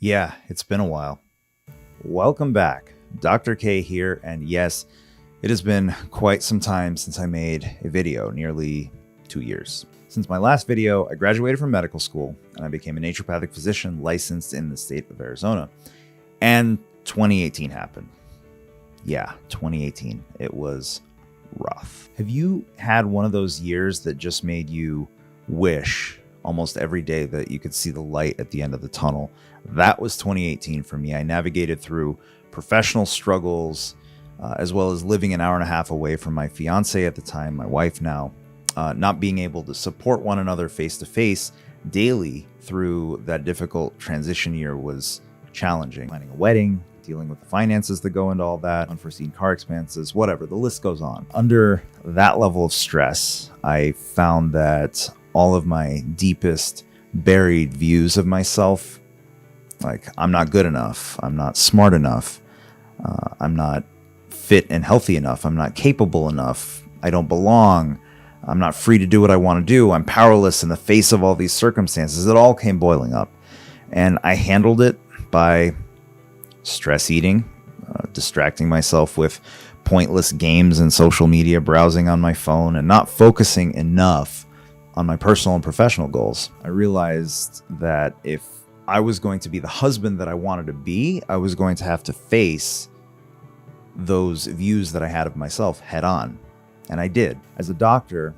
Yeah, it's been a while. Welcome back. Dr. K here, and yes, it has been quite some time since I made a video, nearly 2 years. Since my last video, I graduated from medical school and I became a naturopathic physician licensed in the state of Arizona. And 2018 happened. Yeah, 2018. It was rough. Have you had one of those years that just made you wish almost every day that you could see the light at the end of the tunnel? That was 2018 for me. I navigated through professional struggles, as well as living an hour and a half away from my fiance at the time, my wife now, not being able to support one another face to face daily through that difficult transition year was challenging. Planning a wedding, dealing with the finances that go into all that, unforeseen car expenses, whatever, the list goes on. Under that level of stress, I found that all of my deepest buried views of myself, like I'm not good enough, I'm not smart enough, I'm not fit and healthy enough, I'm not capable enough, I don't belong, I'm not free to do what I want to do, I'm powerless in the face of all these circumstances. It all came boiling up. And I handled it by stress eating, distracting myself with pointless games and social media, browsing on my phone, and not focusing enough on my personal and professional goals. I realized that if I was going to be the husband that I wanted to be, I was going to have to face those views that I had of myself head on. And I did. As a doctor,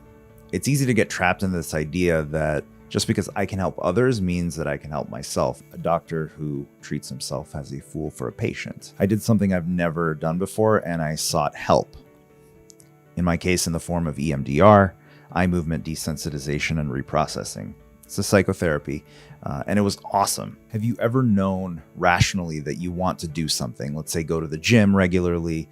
it's easy to get trapped in this idea that just because I can help others means that I can help myself. A doctor who treats himself as a fool for a patient. I did something I've never done before, and I sought help. In my case, in the form of EMDR, eye movement desensitization and reprocessing. It's a psychotherapy, and it was awesome. Have you ever known rationally that you want to do something? Let's say go to the gym regularly,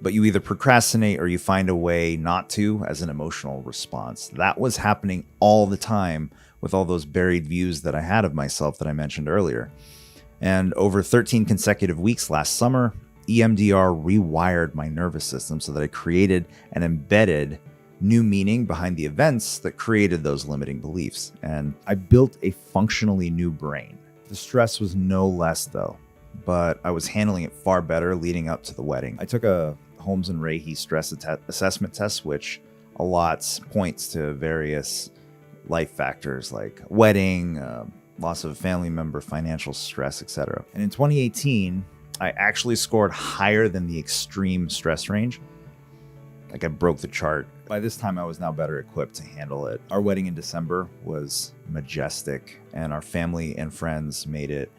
but you either procrastinate or you find a way not to as an emotional response. That was happening all the time with all those buried views that I had of myself that I mentioned earlier. And over 13 consecutive weeks last summer, EMDR rewired my nervous system so that I created and embedded new meaning behind the events that created those limiting beliefs. And I built a functionally new brain. The stress was no less though, but I was handling it far better leading up to the wedding. I took a Holmes and Rahe stress assessment test, which allots points to various life factors like wedding, loss of a family member, financial stress, etc. And in 2018, I actually scored higher than the extreme stress range. Like I broke the chart. By this time, I was now better equipped to handle it. Our wedding in December was majestic, and our family and friends made it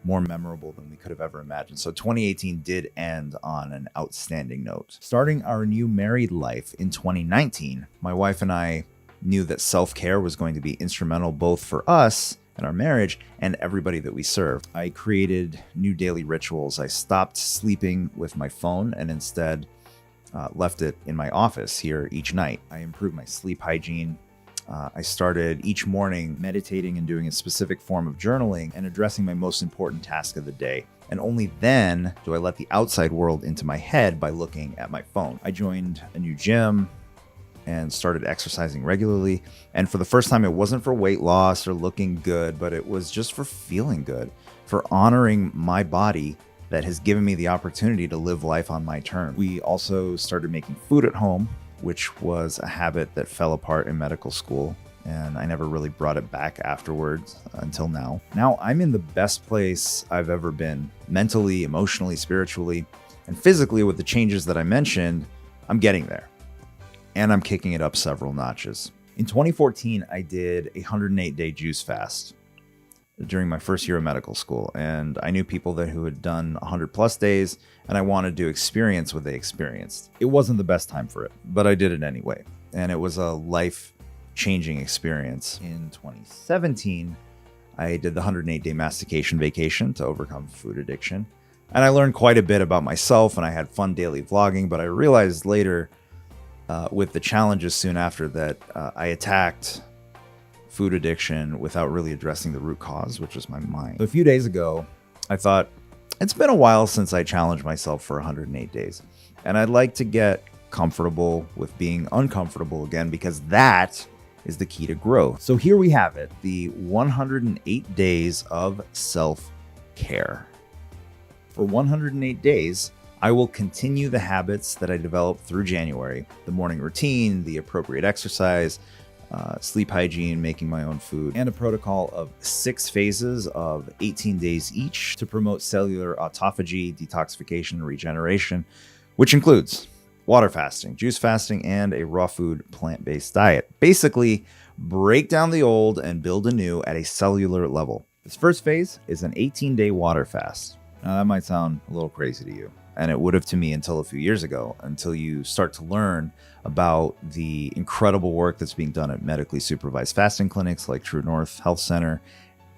more memorable than we could have ever imagined. So 2018 did end on an outstanding note. Starting our new married life in 2019, my wife and I knew that self-care was going to be instrumental both for us and our marriage and everybody that we serve. I created new daily rituals. I stopped sleeping with my phone and instead left it in my office here each night. I improved my sleep hygiene. I started each morning meditating and doing a specific form of journaling and addressing my most important task of the day. And only then do I let the outside world into my head by looking at my phone. I joined a new gym and started exercising regularly. And for the first time, it wasn't for weight loss or looking good, but it was just for feeling good, for honoring my body that has given me the opportunity to live life on my terms. We also started making food at home, which was a habit that fell apart in medical school, and I never really brought it back afterwards until now. Now I'm in the best place I've ever been, mentally, emotionally, spiritually, and physically. With the changes that I mentioned, I'm getting there, and I'm kicking it up several notches. In 2014, I did a 108-day juice fast during my first year of medical school, and I knew people who had done 100 plus days, and I wanted to experience what they experienced. It wasn't the best time for it, but I did it anyway, and it was a life-changing experience. In 2017, I did the 108-day mastication vacation to overcome food addiction, and I learned quite a bit about myself, and I had fun daily vlogging, but I realized later with the challenges soon after that I attacked food addiction without really addressing the root cause, which was my mind. So a few days ago, I thought, it's been a while since I challenged myself for 108 days, and I'd like to get comfortable with being uncomfortable again, because that is the key to growth. So here we have it, the 108 days of self care. For 108 days, I will continue the habits that I developed through January: the morning routine, the appropriate exercise, sleep hygiene, making my own food, and a protocol of 6 phases of 18 days each to promote cellular autophagy, detoxification, and regeneration, which includes water fasting, juice fasting, and a raw food plant-based diet. Basically, break down the old and build anew at a cellular level. This first phase is an 18-day water fast. Now, that might sound a little crazy to you, and it would have to me until a few years ago, until you start to learn about the incredible work that's being done at medically supervised fasting clinics like True North Health Center,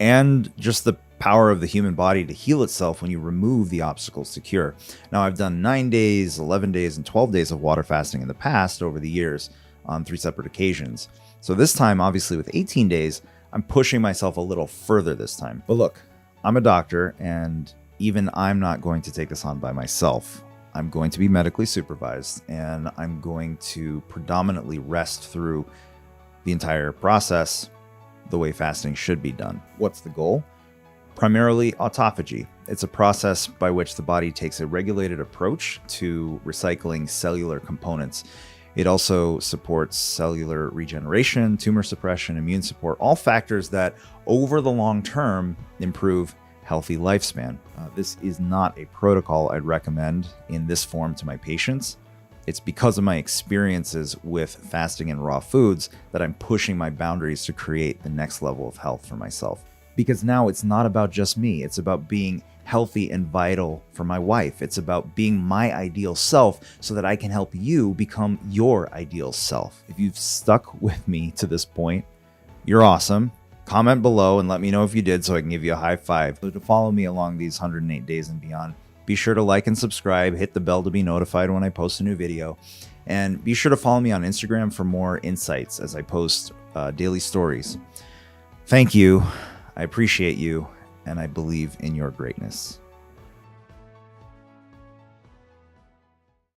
and just the power of the human body to heal itself when you remove the obstacles to cure. Now, I've done 9 days, 11 days, and 12 days of water fasting in the past over the years on 3 separate occasions. So this time, obviously with 18 days, I'm pushing myself a little further this time. But look, I'm a doctor, and even I'm not going to take this on by myself. I'm going to be medically supervised, and I'm going to predominantly rest through the entire process the way fasting should be done. What's the goal? Primarily autophagy. It's a process by which the body takes a regulated approach to recycling cellular components. It also supports cellular regeneration, tumor suppression, immune support, all factors that over the long term improve healthy lifespan. This is not a protocol I'd recommend in this form to my patients. It's because of my experiences with fasting and raw foods that I'm pushing my boundaries to create the next level of health for myself. Because now it's not about just me. It's about being healthy and vital for my wife. It's about being my ideal self so that I can help you become your ideal self. If you've stuck with me to this point, you're awesome. Comment below and let me know if you did so I can give you a high five. So to follow me along these 108 days and beyond, be sure to like and subscribe, hit the bell to be notified when I post a new video, and be sure to follow me on Instagram for more insights as I post daily stories. Thank you. I appreciate you, and I believe in your greatness.